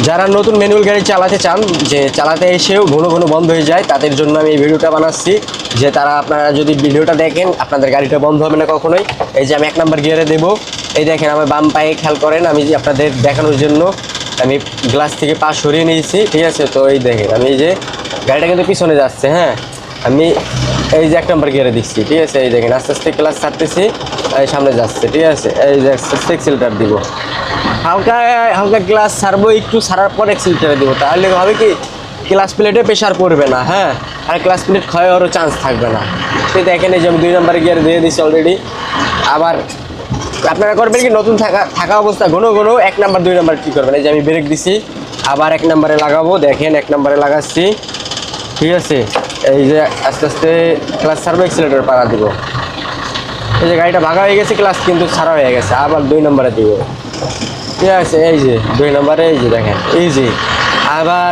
যারা নতুন ম্যানুয়াল গাড়ি চালাতে চান, যে চালাতে এসেও ঘন ঘন বন্ধ হয়ে যায়, তাদের জন্য আমি এই ভিডিওটা বানাচ্ছি। যে তারা আপনারা যদি ভিডিওটা দেখেন, আপনাদের গাড়িটা বন্ধ হবে না কখনোই। এই যে আমি 1 নাম্বার গিয়ারে দেবো, এই দেখেন আমার বাম পায়ে খেয়াল করেন, আমি যে আপনাদের দেখানোর জন্য আমি গ্লাস থেকে পা সরিয়ে নিয়েছি, ঠিক আছে। তো এই দেখেন আমি এই যে গাড়িটা কিন্তু পিছনে যাচ্ছে, হ্যাঁ, আমি এই যে 1 নাম্বার গিয়ারে দিচ্ছি, ঠিক আছে। এই দেখেন আস্তে আস্তে ক্লাস ছাড়তেছি, এই সামনে যাচ্ছে, ঠিক আছে। এই যে এক্সেলটার দিব, হালকা হালকা গ্লাস ছাড়বো, একটু ছাড়ার পর এক্সেলটারে দিব, তাহলে হবে কি ক্লাস প্লেটে প্রেশার পড়বে না, হ্যাঁ, আর ক্লাস প্লেট ক্ষয় হওয়ারও চান্স থাকবে না। তো দেখেন এই যে আমি 2 নাম্বার গিয়ার দিয়ে দিচ্ছি অলরেডি। আবার আপনারা করবেন কি, নতুন থাকা অবস্থা ঘন ঘন 1 নাম্বার 2 নাম্বার কী করবেন, এই যে আমি ব্রেক দিছি, আবার 1 নাম্বারে লাগাবো, দেখেন 1 নাম্বারে লাগাচ্ছি, ঠিক আছে। এই যে আস্তে আস্তে ক্লাস ছাড়বো, এক্সেলেটার পাড়া দিব। এই যে গাড়িটা ভাগা হয়ে গেছে, ক্লাস কিন্তু ছাড়া হয়ে গেছে, আবার 2 নাম্বারে দিব, ঠিক আছে। এই যে 2 নাম্বারে এই যে দেখেন, এই যে আবার